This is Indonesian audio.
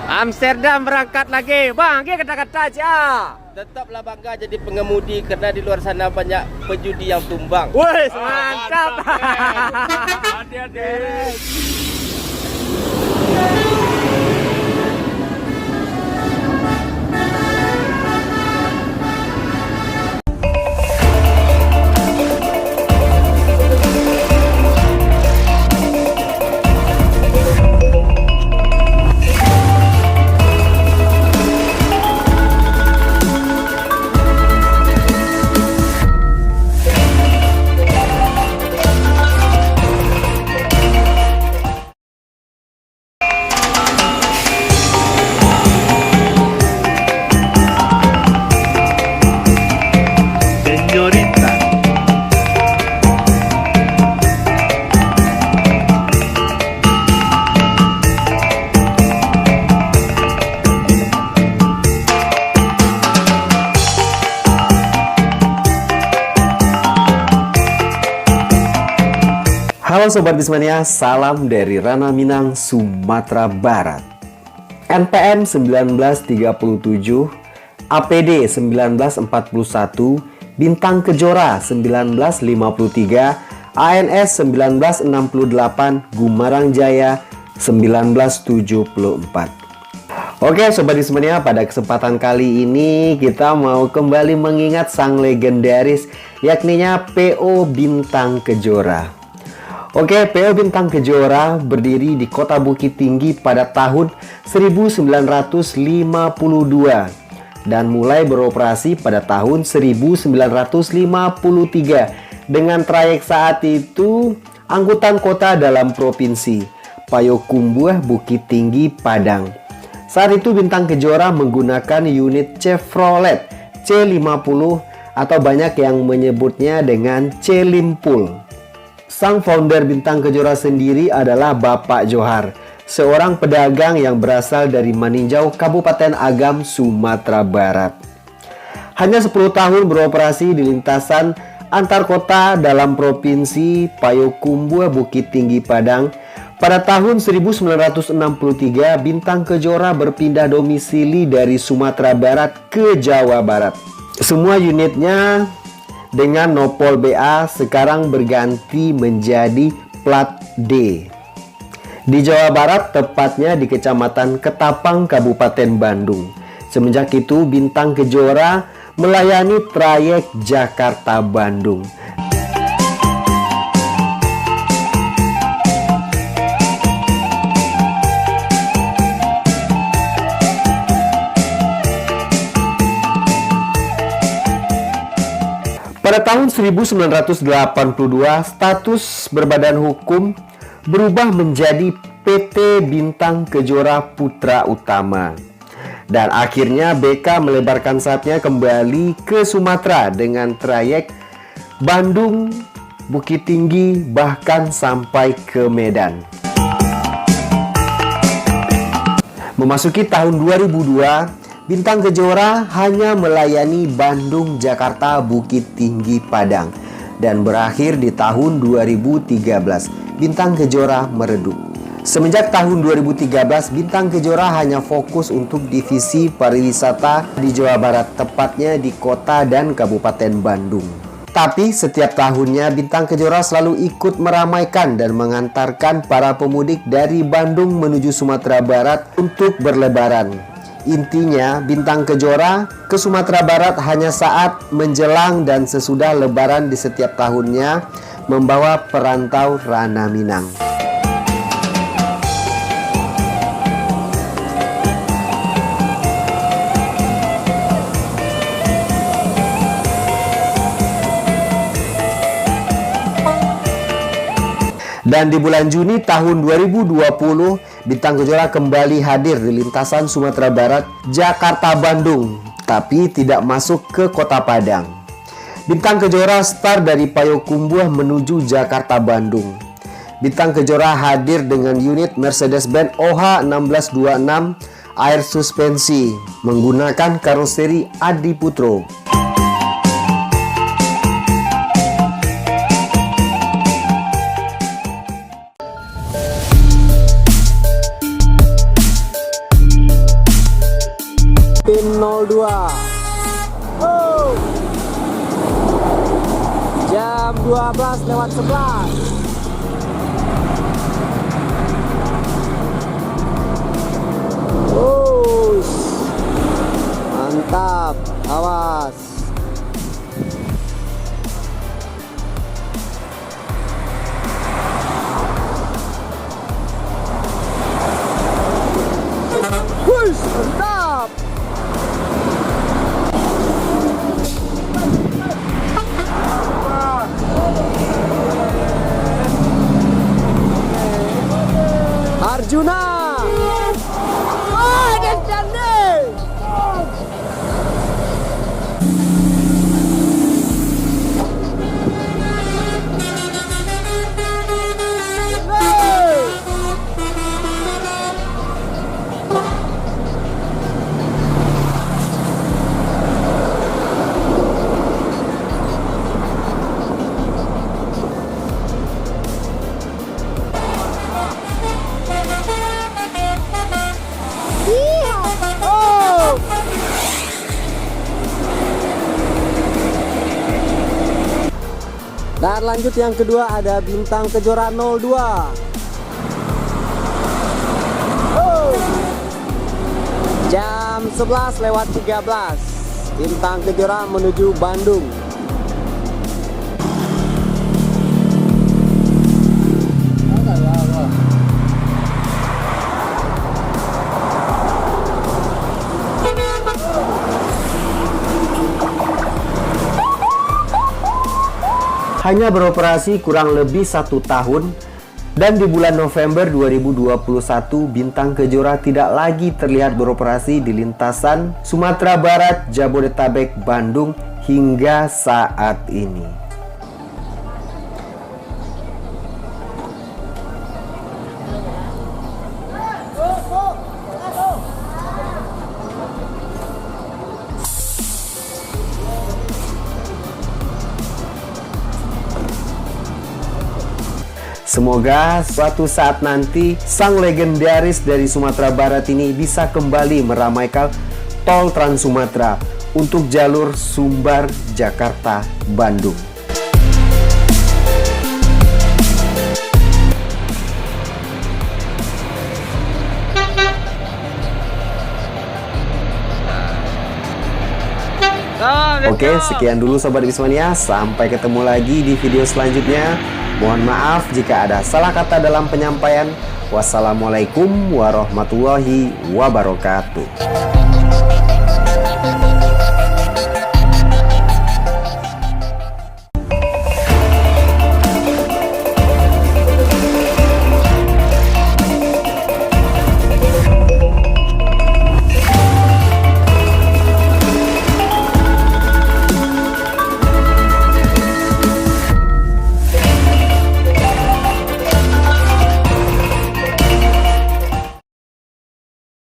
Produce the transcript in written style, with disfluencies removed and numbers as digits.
Amsterdam berangkat lagi. Bang, dia kata-kata aja. Tetaplah bangga jadi pengemudi karena di luar sana banyak pejudi yang tumbang. Wih, mantap. Hati-hati. Señorita. Halo Sobat Bismania, salam dari Rana Minang, Sumatera Barat. NPM 1937, APD 1941, Bintang Kejora 1953, ANS 1968, Gumarang Jaya 1974. Oke Sobat Bismania, pada kesempatan kali ini kita mau kembali mengingat sang legendaris, yakninya PO Bintang Kejora. Oke, PO Bintang Kejora berdiri di Kota Bukit Tinggi pada tahun 1952 dan mulai beroperasi pada tahun 1953 dengan trayek saat itu angkutan kota dalam provinsi Payakumbuh, Bukit Tinggi, Padang. Saat itu Bintang Kejora menggunakan unit Chevrolet C50 atau banyak yang menyebutnya dengan C-Limpul. Sang founder Bintang Kejora sendiri adalah Bapak Johar, seorang pedagang yang berasal dari Maninjau, Kabupaten Agam, Sumatera Barat. Hanya 10 tahun beroperasi di lintasan antar kota dalam provinsi Payakumbuh, Bukit Tinggi, Padang. Pada tahun 1963, Bintang Kejora berpindah domisili dari Sumatera Barat ke Jawa Barat. Semua unitnya dengan nopol BA sekarang berganti menjadi plat D. Di Jawa Barat, tepatnya di Kecamatan Ketapang, Kabupaten Bandung. Semenjak itu, Bintang Kejora melayani trayek Jakarta-Bandung. Pada tahun 1982, status berbadan hukum berubah menjadi PT Bintang Kejora Putra Utama. Dan akhirnya BK melebarkan sayapnya kembali ke Sumatera dengan trayek Bandung, Bukit Tinggi, bahkan sampai ke Medan. Memasuki tahun 2002, Bintang Kejora hanya melayani Bandung, Jakarta, Bukit Tinggi, Padang. Dan berakhir di tahun 2013, Bintang Kejora meredup. Semenjak tahun 2013, Bintang Kejora hanya fokus untuk divisi pariwisata di Jawa Barat, tepatnya di kota dan Kabupaten Bandung. Tapi setiap tahunnya Bintang Kejora selalu ikut meramaikan dan mengantarkan para pemudik dari Bandung menuju Sumatera Barat untuk berlebaran. Intinya, Bintang Kejora ke Sumatera Barat hanya saat menjelang dan sesudah lebaran di setiap tahunnya, membawa perantau Rana Minang. Dan di bulan Juni tahun 2020, Bintang Kejora kembali hadir di lintasan Sumatera Barat, Jakarta-Bandung, tapi tidak masuk ke Kota Padang. Bintang Kejora start dari Payakumbuh menuju Jakarta-Bandung. Bintang Kejora hadir dengan unit Mercedes-Benz OH 1626 air suspensi menggunakan karoseri Adi Putro. 12:11. Mantap, awas. Wush, mantap. Arjuna. Oh, that's cantik. Dan lanjut yang kedua ada Bintang Kejora 02. Jam 11:13. Bintang Kejora menuju Bandung. Hanya beroperasi kurang lebih 1 tahun, dan di bulan November 2021 Bintang Kejora tidak lagi terlihat beroperasi di lintasan Sumatera Barat, Jabodetabek, Bandung hingga saat ini. Semoga suatu saat nanti sang legendaris dari Sumatera Barat ini bisa kembali meramaikan tol Trans Sumatera untuk jalur Sumbar, Jakarta, Bandung. Oke, sekian dulu Sobat Bismania. Sampai ketemu lagi di video selanjutnya. Mohon maaf jika ada salah kata dalam penyampaian. Wassalamualaikum warahmatullahi wabarakatuh.